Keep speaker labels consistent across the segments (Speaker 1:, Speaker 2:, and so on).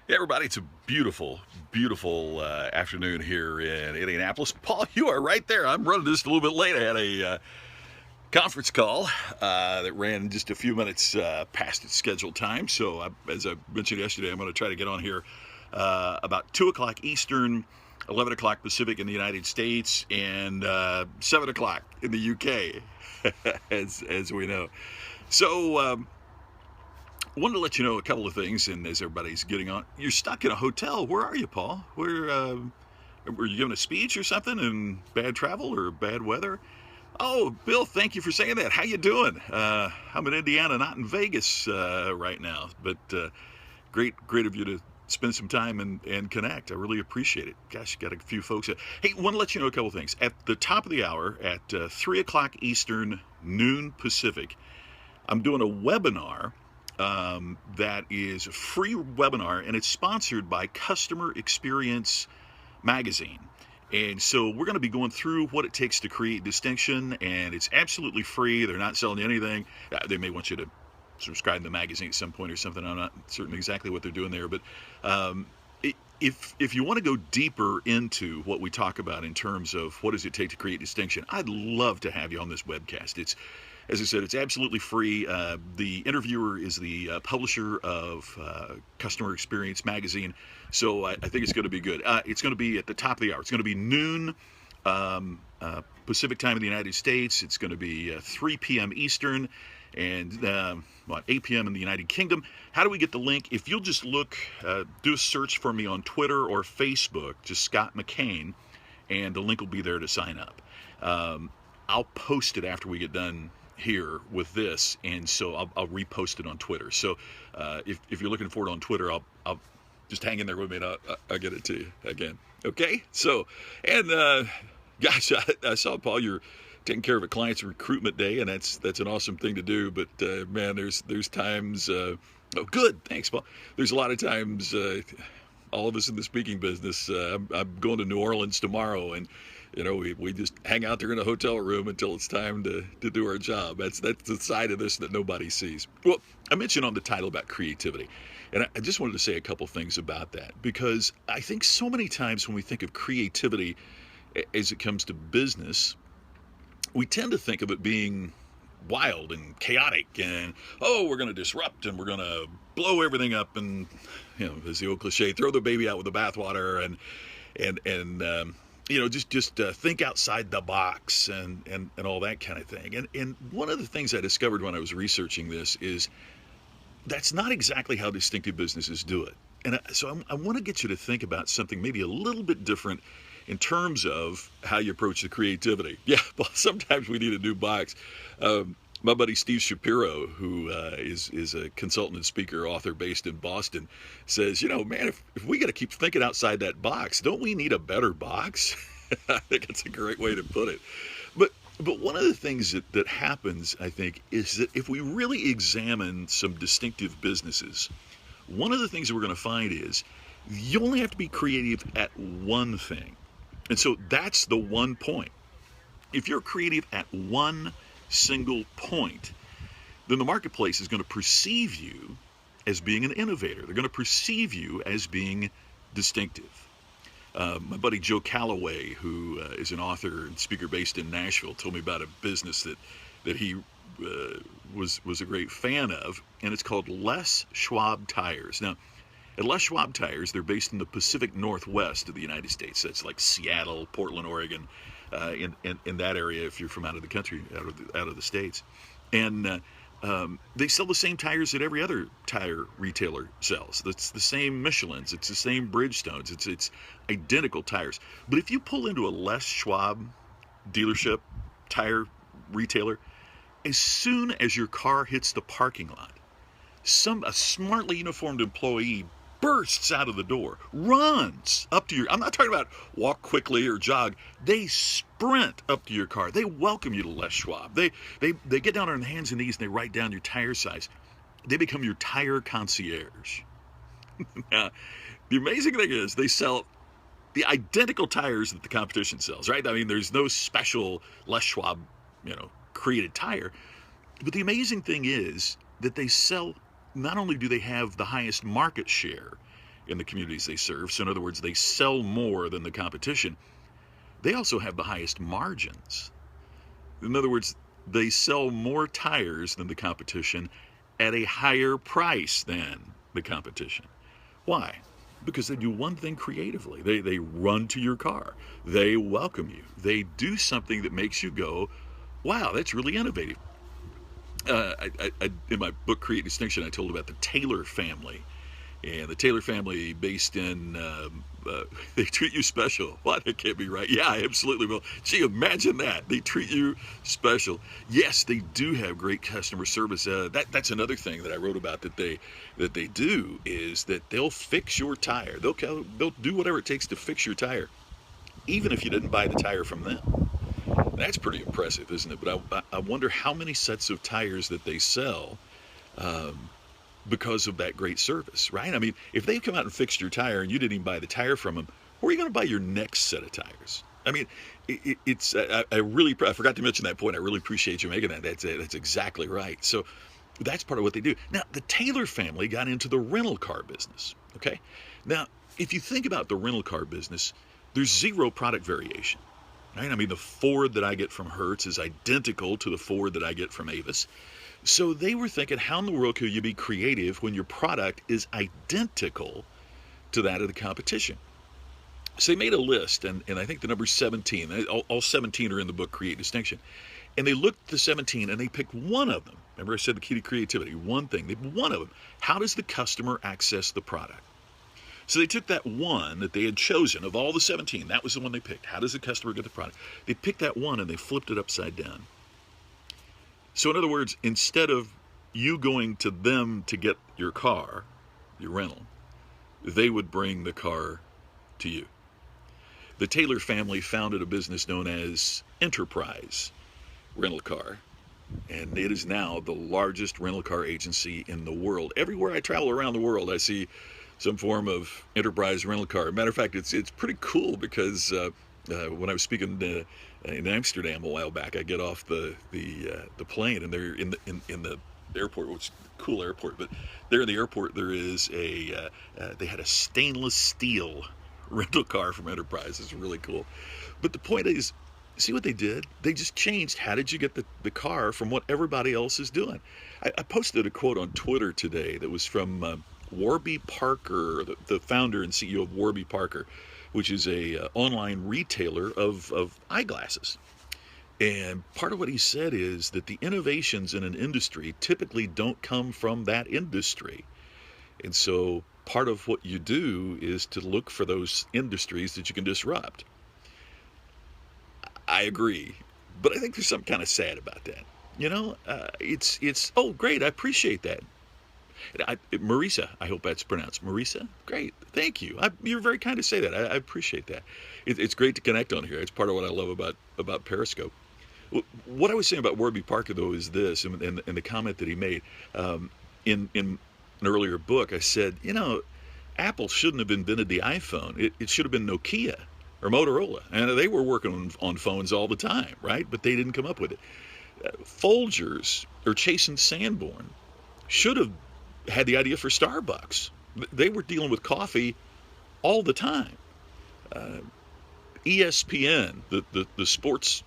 Speaker 1: Hey everybody, it's a beautiful, beautiful afternoon here in Indianapolis. Paul, you are right there. I'm running just a little bit late. I had a conference call that ran just a few minutes past its scheduled time. So, as I mentioned yesterday, I'm going to try to get on here about 2 o'clock Eastern, 11 o'clock Pacific in the United States, and 7 o'clock in the UK, as we know. So, wanted to let you know a couple of things, and as everybody's getting on, you're stuck in a hotel. Where are you, Paul? Were you giving a speech or something in bad travel or bad weather? Oh, Bill, thank you for saying that. How you doing? I'm in Indiana, not in Vegas right now, but great of you to spend some time and connect. I really appreciate it. Gosh, got a few folks. Hey, want to let you know a couple of things. At the top of the hour, at 3 o'clock Eastern, noon Pacific, I'm doing a webinar that is a free webinar, and it's sponsored by Customer Experience Magazine. And so we're going to be going through what it takes to create distinction, and it's absolutely free. They're not selling you anything. They may want you to subscribe to the magazine at some point or something. I'm not certain exactly what they're doing there, but if you want to go deeper into what we talk about in terms of what does it take to create distinction, I'd love to have you on this webcast. It's, as I said, it's absolutely free. The interviewer is the publisher of Customer Experience Magazine, so I think it's going to be good. It's going to be at the top of the hour. It's going to be noon Pacific time in the United States. It's going to be 3 p.m. Eastern, and 8 p.m. in the United Kingdom. How do we get the link? If you'll just look, do a search for me on Twitter or Facebook, just Scott McKain, and the link will be there to sign up. I'll post it after we get done here with this, and so I'll repost it on Twitter. So if you're looking for it on Twitter, I'll just hang in there with me, and I'll get it to you again. Okay? So, and gosh, I saw, Paul, you're taking care of a client's recruitment day, and that's an awesome thing to do. But man, there's times. Oh, good, thanks, Paul. There's a lot of times. All of us in the speaking business. I'm going to New Orleans tomorrow, and we just hang out there in a hotel room until it's time to do our job. That's the side of this that nobody sees. Well, I mentioned on the title about creativity, and I just wanted to say a couple things about that, because I think so many times when we think of creativity as it comes to business, we tend to think of it being wild and chaotic, and we're going to disrupt and we're going to blow everything up, and as the old cliche, throw the baby out with the bathwater, and just think outside the box and all that kind of thing. And one of the things I discovered when I was researching this is that's not exactly how distinctive businesses do it. And so I want to get you to think about something maybe a little bit different in terms of how you approach the creativity. Yeah, well, sometimes we need a new box. My buddy Steve Shapiro, who is a consultant and speaker, author based in Boston, says, man, if we got to keep thinking outside that box, don't we need a better box? I think it's a great way to put it. But one of the things that happens, I think, is that if we really examine some distinctive businesses, one of the things that we're going to find is you only have to be creative at one thing. And so that's the one point. If you're creative at one single point, then the marketplace is going to perceive you as being an innovator. They're going to perceive you as being distinctive. My buddy Joe Calloway, who is an author and speaker based in Nashville, told me about a business that he was a great fan of, and it's called Les Schwab Tires. Now, at Les Schwab Tires, they're based in the Pacific Northwest of the United States. That's like Seattle, Portland, Oregon, in that area if you're from out of the country, out of the States. And they sell the same tires that every other tire retailer sells. It's the same Michelins. It's the same Bridgestones. It's identical tires. But if you pull into a Les Schwab dealership, tire retailer, as soon as your car hits the parking lot, a smartly uniformed employee bursts out of the door, runs up to I'm not talking about walk quickly or jog. They sprint up to your car. They welcome you to Les Schwab. They get down on their hands and knees and they write down your tire size. They become your tire concierge. Now, the amazing thing is they sell the identical tires that the competition sells, right? I mean, there's no special Les Schwab, created tire. But the amazing thing is that they sell, not only do they have the highest market share in the communities they serve. So in other words, they sell more than the competition. They also have the highest margins. In other words, they sell more tires than the competition at a higher price than the competition. Why? Because they do one thing creatively. They run to your car. They welcome you. They do something that makes you go, wow, that's really innovative. In my book, Create Distinction, I told about the Taylor family. And the Taylor family based in, they treat you special. What? That can't be right. Yeah, absolutely. Well, gee, imagine that. They treat you special. Yes, they do have great customer service. That's another thing that I wrote about that they do is that they'll fix your tire. They'll do whatever it takes to fix your tire, even if you didn't buy the tire from them. That's pretty impressive, isn't it? But I wonder how many sets of tires that they sell because of that great service, right? I mean, if they come out and fixed your tire and you didn't even buy the tire from them, where are you going to buy your next set of tires? I mean, I forgot to mention that point. I really appreciate you making that. That's exactly right. So that's part of what they do. Now, the Taylor family got into the rental car business, okay? Now, if you think about the rental car business, there's zero product variation, right? I mean, the Ford that I get from Hertz is identical to the Ford that I get from Avis. So they were thinking, how in the world could you be creative when your product is identical to that of the competition? So they made a list, and I think the number 17, all 17 are in the book, Create Distinction. And they looked at the 17 and they picked one of them. Remember I said the key to creativity, one thing. They picked one of them. How does the customer access the product? So they took that one that they had chosen of all the 17. That was the one they picked. How does the customer get the product? They picked that one and they flipped it upside down. So in other words, instead of you going to them to get your car, your rental, they would bring the car to you. The Taylor family founded a business known as Enterprise Rental Car, and it is now the largest rental car agency in the world. Everywhere I travel around the world, I see some form of Enterprise Rental Car. Matter of fact, it's pretty cool because when I was speaking in Amsterdam a while back, I get off the plane, and they're in the airport, which is a cool airport. But there in the airport, there is they had a stainless steel rental car from Enterprise. It's really cool. But the point is, see what they did? They just changed how did you get the car from what everybody else is doing. I posted a quote on Twitter today that was from Warby Parker, the founder and CEO of Warby Parker, which is a online retailer of eyeglasses. And part of what he said is that the innovations in an industry typically don't come from that industry. And so part of what you do is to look for those industries that you can disrupt. I agree, but I think there's something kind of sad about that. You know, it's oh, great, I appreciate that. Marisa, I hope that's pronounced. Marisa? Great. Thank you. You're very kind to say that. I appreciate that. It's great to connect on here. It's part of what I love about Periscope. What I was saying about Warby Parker, though, is this, and the comment that he made. In an earlier book, I said, you know, Apple shouldn't have invented the iPhone. It should have been Nokia or Motorola. And they were working on phones all the time, right? But they didn't come up with it. Folgers or Chase and Sanborn should have had the idea for Starbucks. They were dealing with coffee all the time. ESPN, the sports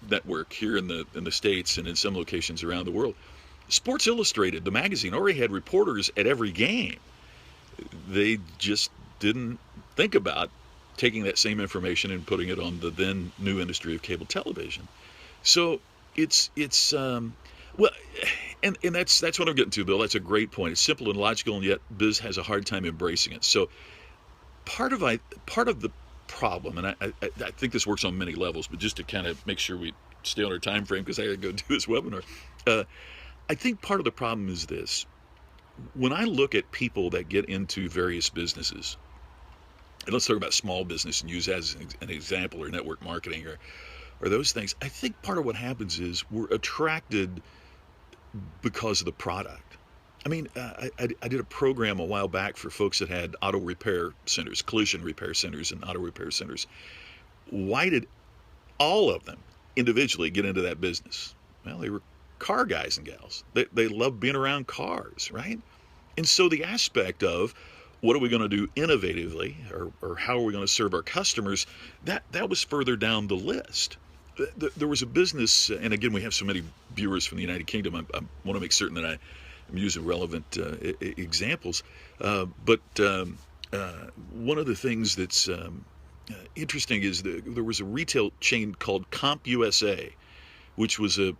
Speaker 1: network here in the States and in some locations around the world, Sports Illustrated, the magazine, already had reporters at every game. They just didn't think about taking that same information and putting it on the then new industry of cable television. So it's well, and that's what I'm getting to, Bill. That's a great point. It's simple and logical, and yet Biz has a hard time embracing it. So part of the problem, and I think this works on many levels, but just to kind of make sure we stay on our time frame because I got to go do this webinar. I think part of the problem is this. When I look at people that get into various businesses, and let's talk about small business and use that as an example, or network marketing or those things, I think part of what happens is we're attracted because of the product. I mean, I did a program a while back for folks that had auto repair centers, collision repair centers and auto repair centers. Why did all of them individually get into that business? Well, they were car guys and gals. They love being around cars, right? And so the aspect of what are we going to do innovatively, or how are we going to serve our customers, that was further down the list. There was a business, and again, we have so many viewers from the United Kingdom, I want to make certain that I'm using relevant examples. But one of the things that's interesting is there was a retail chain called CompUSA, which was a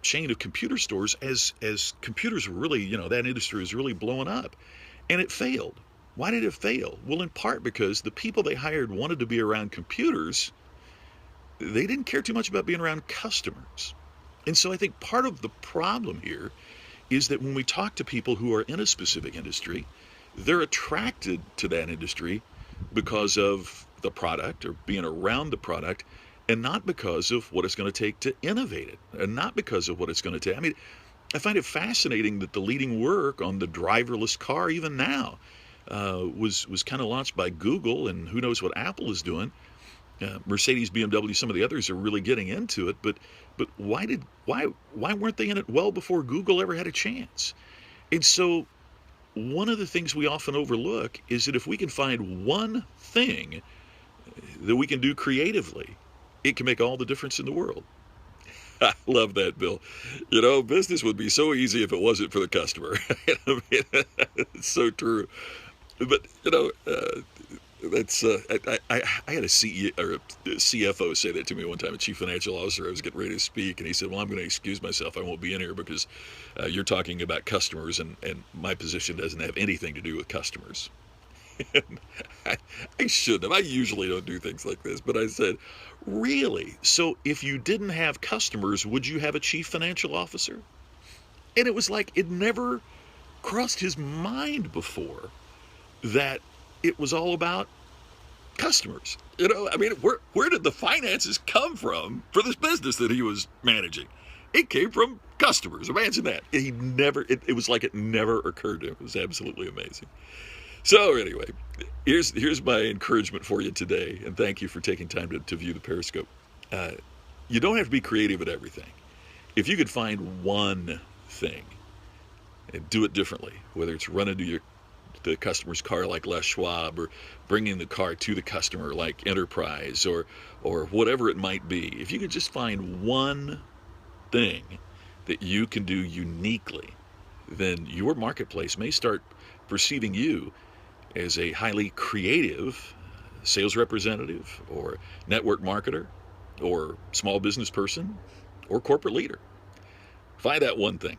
Speaker 1: chain of computer stores as computers were really, that industry was really blowing up. And it failed. Why did it fail? Well, in part because the people they hired wanted to be around computers. They didn't care too much about being around customers. And so I think part of the problem here is that when we talk to people who are in a specific industry, they're attracted to that industry because of the product or being around the product, and not because of what it's going to take to innovate it, and not because of what it's going to take. I mean, I find it fascinating that the leading work on the driverless car, even now, was kind of launched by Google, and who knows what Apple is doing. Mercedes, BMW, some of the others are really getting into it, but why weren't they in it well before Google ever had a chance? And so one of the things we often overlook is that if we can find one thing that we can do creatively, it can make all the difference in the world. I love that, Bill. Business would be so easy if it wasn't for the customer. I mean, it's so true. But that's I had a CEO or a CFO say that to me one time, a chief financial officer. I was getting ready to speak, and he said, "Well, I'm going to excuse myself. I won't be in here because you're talking about customers, and my position doesn't have anything to do with customers." And I shouldn't have. I usually don't do things like this, but I said, "Really? So if you didn't have customers, would you have a chief financial officer?" And it was like it never crossed his mind before that it was all about customers. I mean, where did the finances come from for this business that he was managing? It came from customers. Imagine that. It was like it never occurred to him. It was absolutely amazing. So anyway, here's my encouragement for you today, and thank you for taking time to view the Periscope. You don't have to be creative at everything. If you could find one thing and do it differently, whether it's running to the customer's car like Les Schwab, or bringing the car to the customer like Enterprise, or whatever it might be, if you could just find one thing that you can do uniquely, then your marketplace may start perceiving you as a highly creative sales representative, or network marketer, or small business person, or corporate leader. Find that one thing.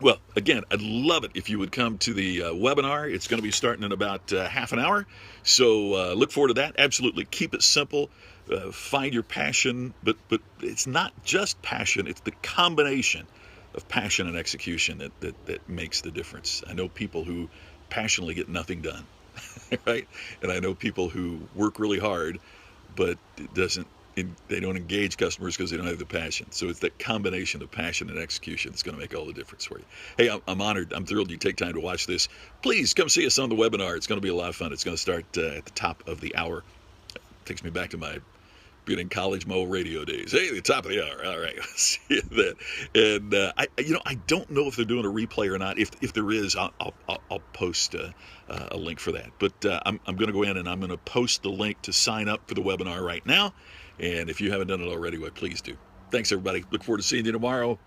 Speaker 1: Well, again, I'd love it if you would come to the webinar. It's going to be starting in about half an hour. So look forward to that. Absolutely. Keep it simple. Find your passion. But it's not just passion. It's the combination of passion and execution that makes the difference. I know people who passionately get nothing done, right? And I know people who work really hard, but they don't engage customers because they don't have the passion. So it's that combination of passion and execution that's going to make all the difference for you. Hey, I'm honored. I'm thrilled you take time to watch this. Please come see us on the webinar. It's going to be a lot of fun. It's going to start at the top of the hour. It takes me back to my being in college, my old radio days. Hey, the top of the hour. All right, see you then. And I don't know if they're doing a replay or not. If there is, I'll post a link for that. But I'm going to go in and I'm going to post the link to sign up for the webinar right now. And if you haven't done it already, well, please do. Thanks, everybody. Look forward to seeing you tomorrow.